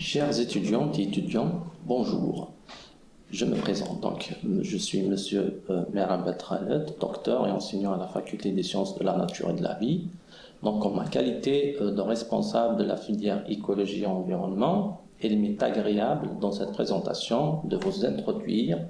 Chers étudiantes et étudiants, bonjour. Je me présente donc. Je suis Monsieur Merham Khaled, docteur et enseignant à la Faculté des sciences de la nature et de la vie. Donc, en ma qualité de responsable de la filière écologie et environnement, il m'est agréable dans cette présentation de vous introduire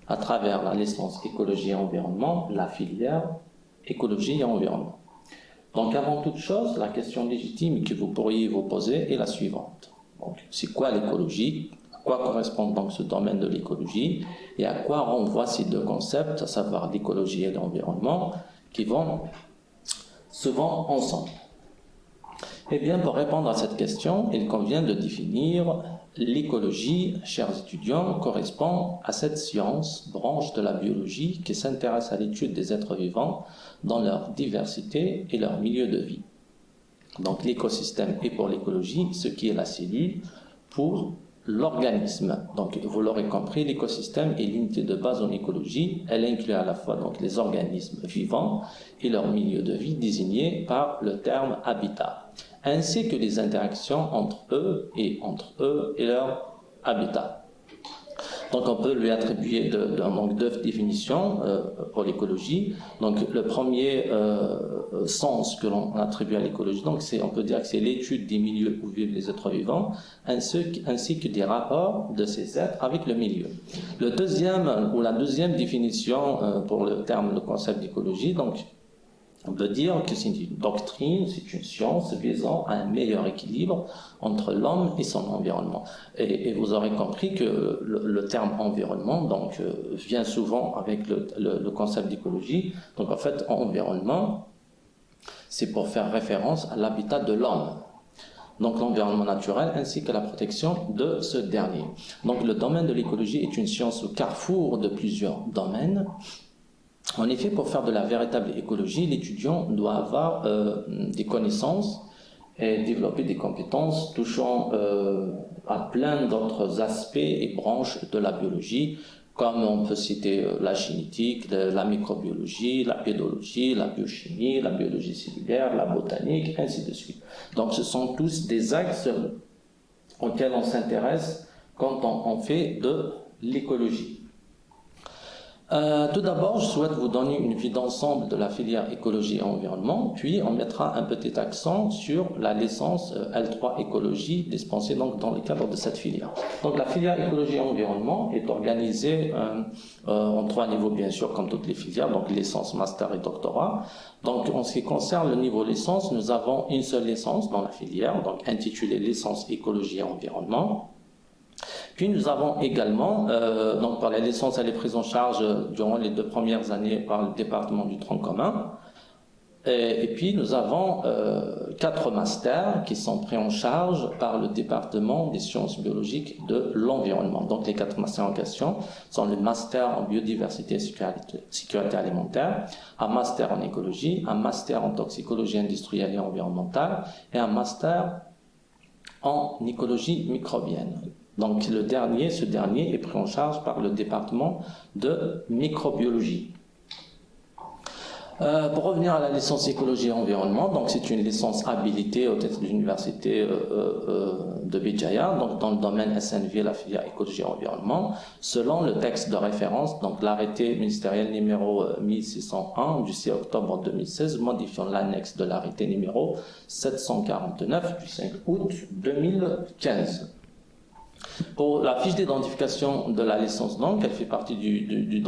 à travers la licence écologie et environnement, la filière écologie et environnement. Donc, avant toute chose, la question légitime que vous pourriez vous poser est la suivante. Donc, c'est quoi l'écologie? À quoi correspond donc ce domaine de l'écologie? Et à quoi renvoient ces deux concepts, à savoir l'écologie et l'environnement, qui vont souvent ensemble? Eh bien, pour répondre à cette question, il convient de définir l'écologie, chers étudiants, correspond à cette science, branche de la biologie, qui s'intéresse à l'étude des êtres vivants dans leur diversité et leur milieu de vie. Donc l'écosystème est pour l'écologie ce qui est la cellule pour l'organisme. Donc vous l'aurez compris, l'écosystème est l'unité de base en écologie. Elle inclut à la fois donc les organismes vivants et leur milieu de vie désigné par le terme habitat, ainsi que les interactions entre eux et leur habitat. Donc on peut lui attribuer deux définitions pour l'écologie. Donc le premier sens que l'on attribue à l'écologie, donc on peut dire que c'est l'étude des milieux où vivent les êtres vivants, ainsi que des rapports de ces êtres avec le milieu. La deuxième définition pour le concept d'écologie, donc on peut dire que c'est une doctrine, c'est une science visant à un meilleur équilibre entre l'homme et son environnement. Et vous aurez compris que le terme environnement donc, vient souvent avec le concept d'écologie. Donc en fait, environnement, c'est pour faire référence à l'habitat de l'homme. Donc l'environnement naturel ainsi que la protection de ce dernier. Donc le domaine de l'écologie est une science au carrefour de plusieurs domaines. En effet, pour faire de la véritable écologie, l'étudiant doit avoir des connaissances et développer des compétences touchant à plein d'autres aspects et branches de la biologie, comme on peut citer la génétique, la microbiologie, la pédologie, la biochimie, la biologie cellulaire, la botanique, ainsi de suite. Donc ce sont tous des axes auxquels on s'intéresse quand on fait de l'écologie. Tout d'abord, je souhaite vous donner une vue d'ensemble de la filière écologie et environnement, puis on mettra un petit accent sur la licence L3 écologie dispensée donc dans le cadre de cette filière. Donc la filière écologie et environnement est organisée en trois niveaux bien sûr comme toutes les filières, donc licence, master et doctorat. Donc en ce qui concerne le niveau licence, nous avons une seule licence dans la filière, donc intitulée licence écologie et environnement. Puis nous avons également, donc par la licence, elle est prise en charge durant les 2 premières années par le département du tronc commun. Et puis nous avons 4 masters qui sont pris en charge par le département des sciences biologiques de l'environnement. Donc les 4 masters en question sont le master en biodiversité et sécurité alimentaire, un master en écologie, un master en toxicologie industrielle et environnementale et un master en écologie microbienne. Donc ce dernier est pris en charge par le département de microbiologie. Pour revenir à la licence écologie et environnement, donc c'est une licence habilitée au titre de l'université de Béjaïa, donc dans le domaine SNV, la filière écologie et environnement, selon le texte de référence, donc l'arrêté ministériel numéro 1601 du 6 octobre 2016, modifiant l'annexe de l'arrêté numéro 749 du 5 août 2015. Pour la fiche d'identification de la licence, donc, elle fait partie du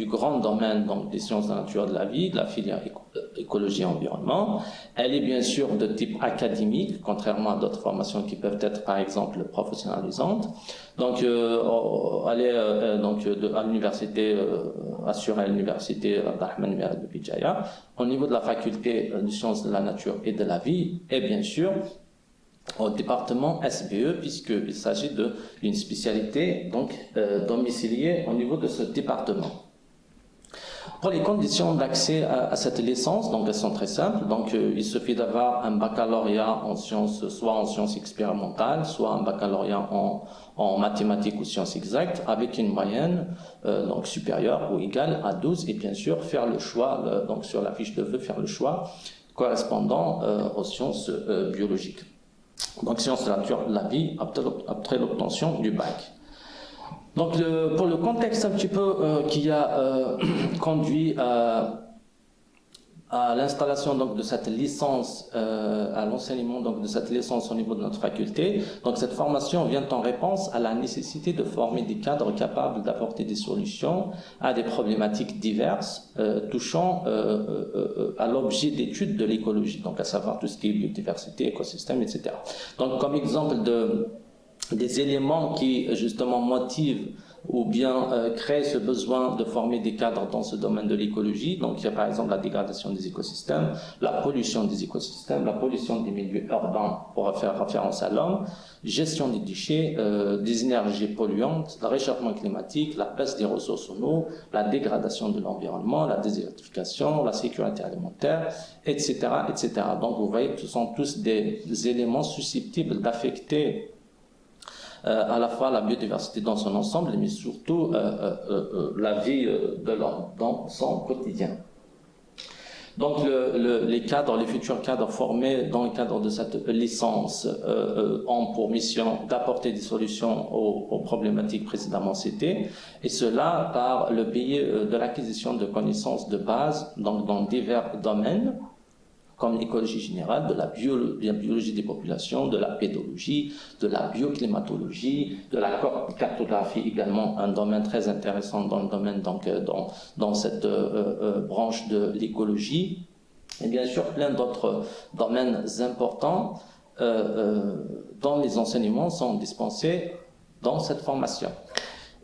grand domaine donc, des sciences de la nature et de la vie, de la filière écologie et environnement. Elle est bien sûr de type académique, contrairement à d'autres formations qui peuvent être, par exemple, professionnalisantes. Donc, elle est à l'université, assurée à l'université Abdelrahman Merad de Béjaïa, au niveau de la faculté de sciences de la nature et de la vie, et bien sûr, au département SBE, puisqu'il s'agit d'une spécialité donc, domiciliée au niveau de ce département. Pour les conditions d'accès à cette licence, donc elles sont très simples. Donc il suffit d'avoir un baccalauréat en sciences, soit en sciences expérimentales, soit un baccalauréat en mathématiques ou sciences exactes, avec une moyenne donc supérieure ou égale à 12, et bien sûr faire le choix, donc sur la fiche de vœux, faire le choix correspondant aux sciences biologiques. donc sciences de la nature de la vie, après l'obtention du bac. Donc pour le contexte un petit peu qui a conduit à l'installation donc de cette licence, à l'enseignement donc de cette licence au niveau de notre faculté. Donc cette formation vient en réponse à la nécessité de former des cadres capables d'apporter des solutions à des problématiques diverses touchant à l'objet d'étude de l'écologie, donc à savoir tout ce qui est biodiversité, écosystème, etc. Donc comme exemple des éléments qui justement motivent ou bien créent ce besoin de former des cadres dans ce domaine de l'écologie. Donc il y a par exemple la dégradation des écosystèmes, la pollution des écosystèmes, la pollution des milieux urbains pour faire référence à l'homme, gestion des déchets, des énergies polluantes, le réchauffement climatique, la baisse des ressources en eau, la dégradation de l'environnement, la désertification, la sécurité alimentaire, etc., etc. Donc vous voyez que ce sont tous des éléments susceptibles d'affecter à la fois la biodiversité dans son ensemble, mais surtout la vie de l'homme dans son quotidien. Donc les futurs cadres formés dans le cadre de cette licence ont pour mission d'apporter des solutions aux problématiques précédemment citées, et cela par le biais de l'acquisition de connaissances de base dans divers domaines, comme l'écologie générale, de la biologie des populations, de la pédologie, de la bioclimatologie, de la cartographie également, un domaine très intéressant dans le domaine, donc, dans cette branche de l'écologie, et bien sûr plein d'autres domaines importants dont les enseignements sont dispensés dans cette formation.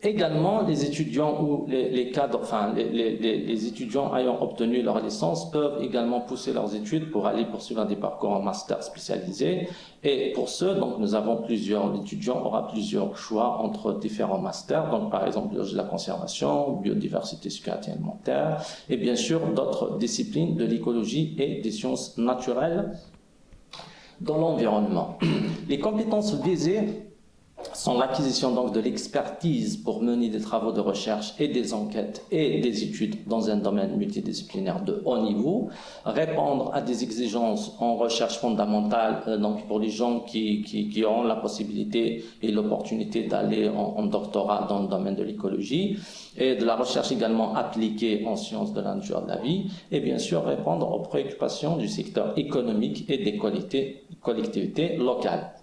Également, les étudiants ou les cadres, enfin les étudiants ayant obtenu leur licence peuvent également pousser leurs études pour aller poursuivre des parcours en master spécialisé. Et pour ce, donc l'étudiant aura plusieurs choix entre différents masters. Donc par exemple, biologie de la conservation, biodiversité, sécurité alimentaire, et bien sûr d'autres disciplines de l'écologie et des sciences naturelles dans l'environnement. Les compétences visées sont l'acquisition donc de l'expertise pour mener des travaux de recherche et des enquêtes et des études dans un domaine multidisciplinaire de haut niveau, répondre à des exigences en recherche fondamentale, donc pour les gens qui auront la possibilité et l'opportunité d'aller en doctorat dans le domaine de l'écologie, et de la recherche également appliquée en sciences de la nature et de la vie, et bien sûr répondre aux préoccupations du secteur économique et des collectivités locales.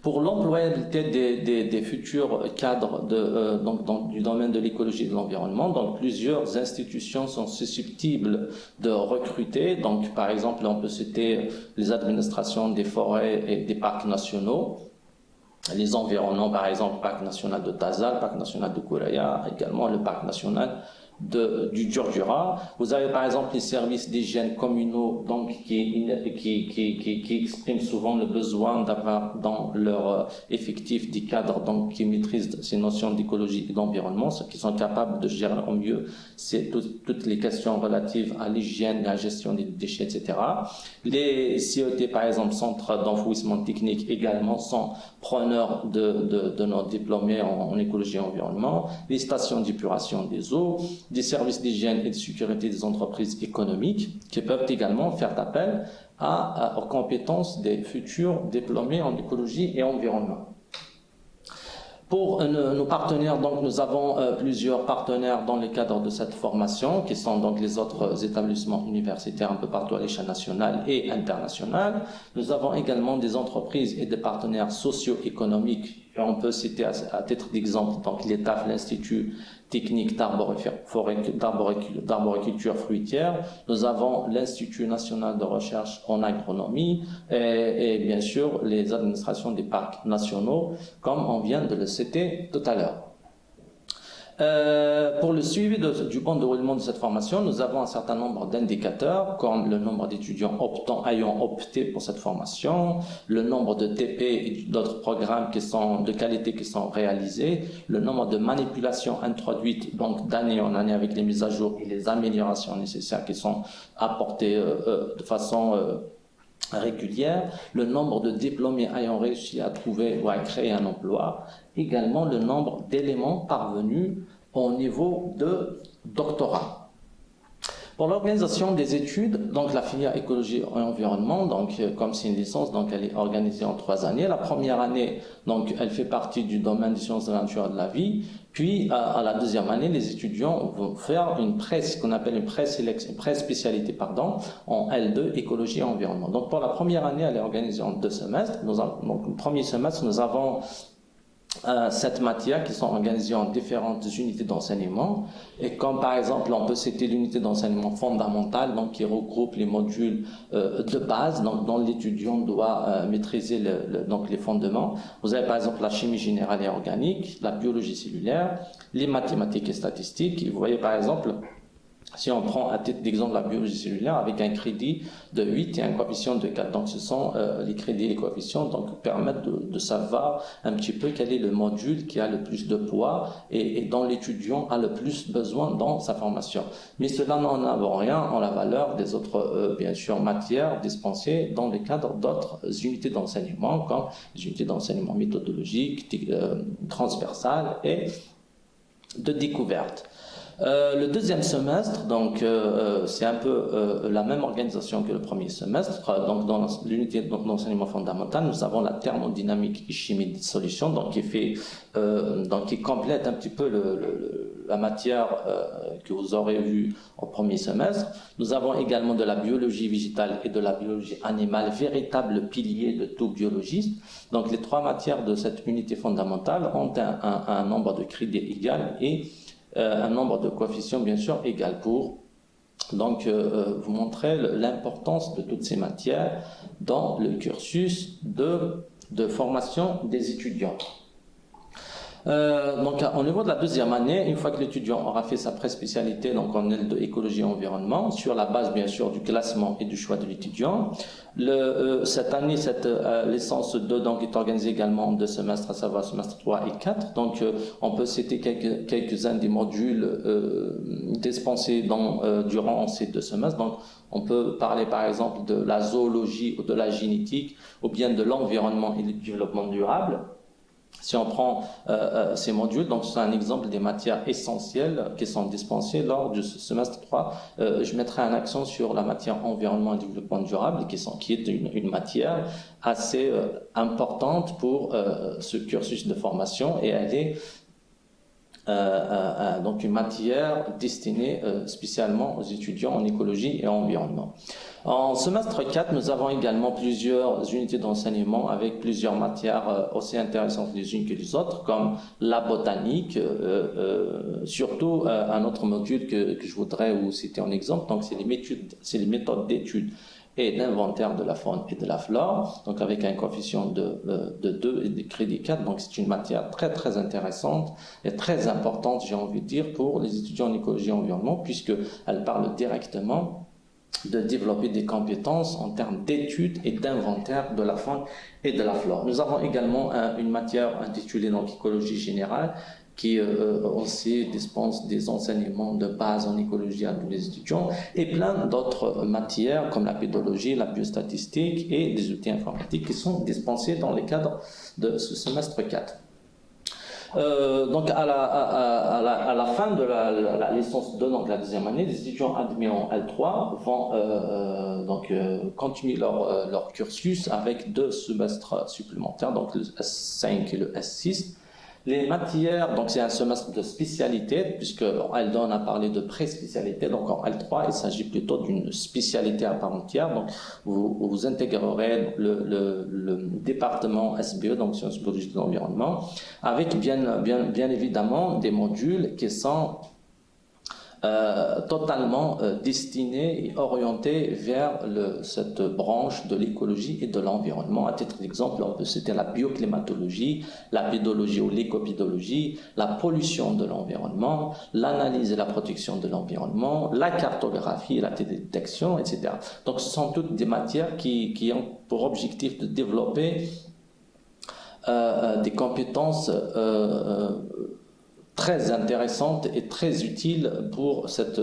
Pour l'employabilité des futurs cadres du domaine de l'écologie et de l'environnement, donc plusieurs institutions sont susceptibles de recruter. Donc, par exemple, on peut citer les administrations des forêts et des parcs nationaux, les environnants, par exemple, le parc national de Tazal, le parc national de Kouraya, également le parc national du Djurdjura. Vous avez par exemple les services d'hygiène communaux donc qui expriment souvent le besoin d'avoir dans leur effectif des cadres donc qui maîtrisent ces notions d'écologie et d'environnement, ceux qui sont capables de gérer au mieux toutes les questions relatives à l'hygiène, à la gestion des déchets, etc. Les CET par exemple, centres d'enfouissement technique également, sont preneurs de nos diplômés en écologie et environnement. Les stations d'épuration des eaux, des services d'hygiène et de sécurité des entreprises économiques qui peuvent également faire appel aux compétences des futurs diplômés en écologie et environnement. Pour nos partenaires, donc, nous avons plusieurs partenaires dans le cadre de cette formation, qui sont donc les autres établissements universitaires un peu partout à l'échelle nationale et internationale. Nous avons également des entreprises et des partenaires socio-économiques. Et on peut citer à titre d'exemple donc l'ETAF, l'Institut technique d'arboriculture fruitière. Nous avons l'Institut national de recherche en agronomie et bien sûr les administrations des parcs nationaux, comme on vient de le citer tout à l'heure. Pour le suivi du bon déroulement de cette formation, nous avons un certain nombre d'indicateurs, comme le nombre d'étudiants ayant opté pour cette formation, le nombre de TP et d'autres programmes de qualité qui sont réalisés, le nombre de manipulations introduites donc d'année en année avec les mises à jour et les améliorations nécessaires qui sont apportées de façon régulière, le nombre de diplômés ayant réussi à trouver ou à créer un emploi, également le nombre d'éléments parvenus au niveau de doctorat. Pour l'organisation des études, donc la filière écologie et environnement, donc comme c'est une licence, donc elle est organisée en 3 années. La première année, donc elle fait partie du domaine des sciences de la nature et de la vie. Puis à la deuxième année, les étudiants vont faire une presse, qu'on appelle une pré-spécialité, pardon, en L2 écologie et environnement. Donc pour la première année, elle est organisée en 2 semestres. Donc le premier semestre, nous avons cette matière qui sont organisées en différentes unités d'enseignement, et comme par exemple on peut citer l'unité d'enseignement fondamentale, donc qui regroupe les modules de base, donc dont l'étudiant doit maîtriser donc les fondements. Vous avez par exemple la chimie générale et organique, la biologie cellulaire, les mathématiques et statistiques. Et vous voyez par exemple, si on prend à titre d'exemple la biologie cellulaire avec un crédit de 8 et un coefficient de 4, donc ce sont les crédits et les coefficients donc permettent de savoir un petit peu quel est le module qui a le plus de poids et dont l'étudiant a le plus besoin dans sa formation. Mais cela n'en avons rien en la valeur des autres, bien sûr, matières dispensées dans le cadre d'autres unités d'enseignement, comme les unités d'enseignement méthodologique, transversales et de découverte. Le deuxième semestre, donc c'est un peu la même organisation que le premier semestre. Donc dans l'unité d'enseignement fondamental, nous avons la thermodynamique et chimie des solutions, donc qui complète un petit peu la matière que vous aurez vue au premier semestre. Nous avons également de la biologie végétale et de la biologie animale, véritable pilier de tout biologiste. Donc les 3 matières de cette unité fondamentale ont un nombre de crédits égal et un nombre de coefficients bien sûr égal pour donc vous montrer l'importance de toutes ces matières dans le cursus de formation des étudiants. Donc au niveau de la deuxième année, une fois que l'étudiant aura fait sa pré-spécialité donc en L2 écologie et environnement, sur la base bien sûr du classement et du choix de l'étudiant, cette année, cette licence 2 donc est organisée également en 2 semestres, à savoir semestre 3 et 4. Donc on peut citer quelques-uns des modules dispensés durant ces 2 semestres. Donc on peut parler par exemple de la zoologie ou de la génétique ou bien de l'environnement et du développement durable. Si on prend ces modules, donc c'est un exemple des matières essentielles qui sont dispensées lors du semestre 3. Je mettrai un accent sur la matière environnement et développement durable, qui est une matière assez importante pour ce cursus de formation, et elle est donc une matière destinée spécialement aux étudiants en écologie et environnement. En semestre 4, nous avons également plusieurs unités d'enseignement avec plusieurs matières aussi intéressantes les unes que les autres, comme la botanique, surtout un autre module que je voudrais vous citer en exemple, donc c'est les méthodes d'étude et d'inventaire de la faune et de la flore, donc avec un coefficient de 2 et des crédits 4, donc c'est une matière très très intéressante et très importante, j'ai envie de dire, pour les étudiants en écologie et environnement, puisqu'elle parle directement de développer des compétences en termes d'études et d'inventaire de la faune et de la flore. Nous avons également une matière intitulée donc écologie générale, qui aussi dispense des enseignements de base en écologie à tous les étudiants, et plein d'autres matières comme la pédologie, la biostatistique et des outils informatiques qui sont dispensés dans le cadre de ce semestre 4. Donc à la fin de la licence 2, donc la deuxième année, les étudiants admis en L3 vont continuer leur cursus avec 2 semestres supplémentaires, donc le S5 et le S6. Les matières, donc c'est un semestre de spécialité, puisque en L2 on a parlé de pré-spécialité, donc en L3 il s'agit plutôt d'une spécialité à part entière. Donc vous intégrerez le département SBE, donc sciences biologiques de l'environnement, avec bien évidemment des modules qui sont totalement destiné et orienté vers cette branche de l'écologie et de l'environnement. À titre d'exemple, on peut citer la bioclimatologie, la pédologie ou l'écopédologie, la pollution de l'environnement, l'analyse et la protection de l'environnement, la cartographie et la détection, etc. Donc ce sont toutes des matières qui ont pour objectif de développer des compétences très intéressante et très utile pour cette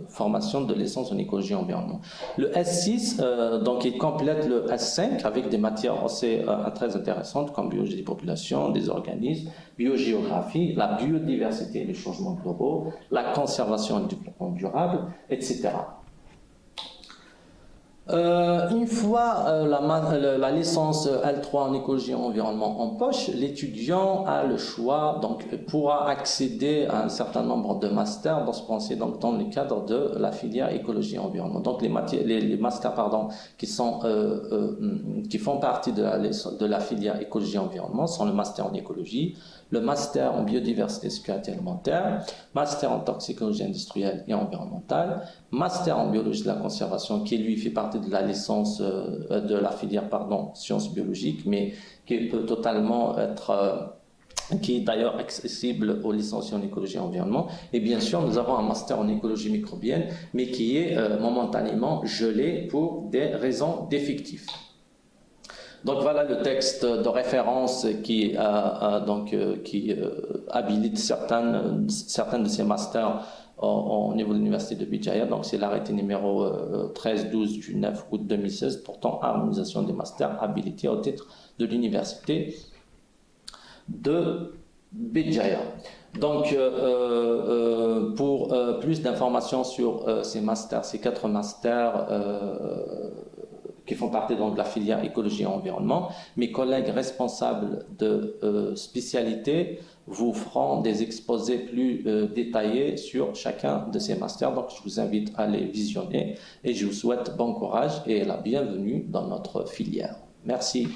formation de licence en écologie et environnement. Le S6, donc, il complète le S5 avec des matières assez très intéressantes comme biologie des populations, des organismes, biogéographie, la biodiversité et les changements globaux, la conservation et le développement durable, etc. Une fois la licence L3 en écologie et environnement en poche, l'étudiant a le choix, donc pourra accéder à un certain nombre de masters dans le cadre de la filière écologie et environnement. Donc les masters qui font partie de la filière écologie et environnement sont le master en écologie, le master en biodiversité et sécurité alimentaire, master en toxicologie industrielle et environnementale, master en biologie de la conservation qui lui fait partie de la licence de la filière sciences biologiques, mais qui peut totalement être qui est d'ailleurs accessible aux licenciés en écologie et environnement. Et bien sûr, nous avons un master en écologie microbienne, mais qui est momentanément gelé pour des raisons d'effectifs. Donc voilà le texte de référence qui habilite certaines de ces masters au niveau de l'université de Bijaya. Donc c'est l'arrêté numéro 1312 du 9 août 2016 portant harmonisation des masters habilités au titre de l'université de Bijaya. Donc pour plus d'informations sur ces masters, ces 4 masters qui font partie donc de la filière écologie et environnement, mes collègues responsables de spécialité vous feront des exposés plus détaillés sur chacun de ces masters. Donc je vous invite à les visionner et je vous souhaite bon courage et la bienvenue dans notre filière. Merci.